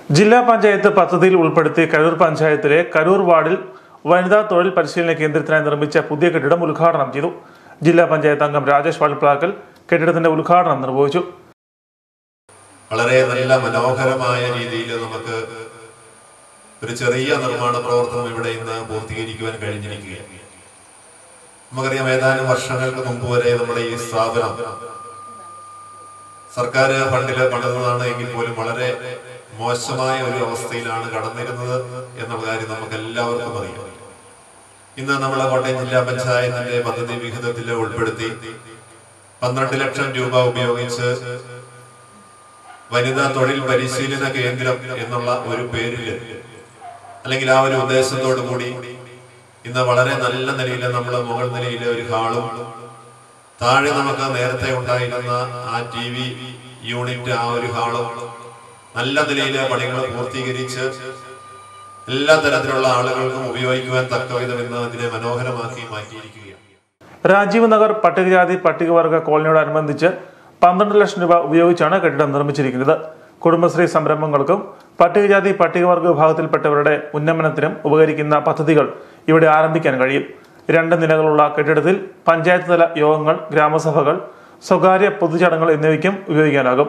ജില്ലാ പഞ്ചായത്ത് പദ്ധതിയിൽ ഉൾപ്പെടുത്തി കരൂർ പഞ്ചായത്തിലെ കരൂർ വാർഡിൽ വനിതാ തൊഴിൽ പരിശീലന കേന്ദ്രത്തിനായി നിർമ്മിച്ച പുതിയ കെട്ടിടം ഉദ്ഘാടനം ചെയ്തു. ജില്ലാ പഞ്ചായത്ത് അംഗം രാജേഷ് വാൾപ്ലാക്കൽ കെട്ടിടത്തിന്റെ ഉദ്ഘാടനം നിർവഹിച്ചു. വളരെ നല്ല മനോഹരമായ രീതിയിൽ നമുക്ക് ഒരു ചെറിയ നിർമ്മാണ പ്രവർത്തനം ഇവിടെ ഇന്ന് പൂർത്തീകരിക്കുവാൻ കഴിഞ്ഞിരിക്കുകയാണ്. നമുക്കറിയാം, ഏതാനും വർഷങ്ങൾക്ക് മുമ്പ് വരെ നമ്മുടെ ഈ സ്ഥാപനം സർക്കാർ ഫണ്ടിൽ പണിതതാണ് എങ്കിൽ പോലും വളരെ മോശമായ ഒരു അവസ്ഥയിലാണ് കടന്നിരുന്നത് എന്നുള്ള കാര്യം നമുക്ക് എല്ലാവർക്കും അറിയാം. ഇന്ന് നമ്മളെ കോട്ടയം ജില്ലാ പഞ്ചായത്തിന്റെ പദ്ധതി വിഹിതത്തിൽ ഉൾപ്പെടുത്തി 12 ലക്ഷം രൂപ ഉപയോഗിച്ച് വനിതാ തൊഴിൽ പരിശീലന കേന്ദ്രം എന്നുള്ള ഒരു പേരിൽ അല്ലെങ്കിൽ ആ ഒരു ഉദ്ദേശത്തോടു കൂടി ഇന്ന് വളരെ നല്ല നിലയിൽ നമ്മൾ മുകൾ നിലയിലെ ഒരു ഹാളും താഴെ നമുക്ക് നേരത്തെ ഉണ്ടായിരുന്ന ആ TV യൂണിറ്റ് ആ ഒരു ഹാളും നല്ല നിലയിലെ പണികൾ പൂർത്തീകരിച്ച് എല്ലാ തരത്തിലുള്ള ആളുകൾക്കും ഉപയോഗിക്കുവാൻ തക്കവിധം ഇന്ന് അതിനെ മനോഹരമാക്കി മാറ്റിയിരിക്കുകയാണ്. രാജീവ് നഗർ പട്ടികജാതി പട്ടികവർഗ കോളനിയോടനുബന്ധിച്ച് 12 ലക്ഷം രൂപ ഉപയോഗിച്ചാണ് കെട്ടിടം നിർമ്മിച്ചിരിക്കുന്നത്. കുടുംബശ്രീ സംരംഭങ്ങൾക്കും പട്ടികജാതി പട്ടികവർഗ വിഭാഗത്തിൽപ്പെട്ടവരുടെ ഉന്നമനത്തിനും ഉപകരിക്കുന്ന പദ്ധതികൾ ഇവിടെ ആരംഭിക്കാൻ കഴിയും. 2 നിലകളുള്ള കെട്ടിടത്തിൽ പഞ്ചായത്ത് തല യോഗങ്ങൾ, ഗ്രാമസഭകൾ, സ്വകാര്യ പൊതുചടങ്ങുകൾ എന്നിവയ്ക്കും ഉപയോഗിക്കാനാകും.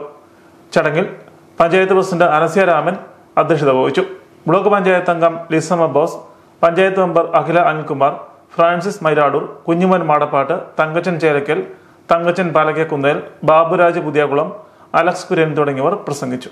ചടങ്ങിൽ പഞ്ചായത്ത് പ്രസിഡന്റ് അനസ്യ രാമൻ അധ്യക്ഷത വഹിച്ചു. ബ്ലോക്ക് പഞ്ചായത്ത് അംഗം ലിസമ്മ ബോസ്, പഞ്ചായത്ത് മെമ്പർ അഖില അനിൽകുമാർ, ഫ്രാൻസിസ് മൈരാടൂർ, കുഞ്ഞുമോൻ മാടപ്പാട്ട്, തങ്കച്ചൻ ചേരക്കൽ, തങ്കച്ചൻ പാലക്കക്കുന്നേൽ, ബാബുരാജ് പുതിയകുളം, അലക്സ് കുര്യൻ തുടങ്ങിയവർ പ്രസംഗിച്ചു.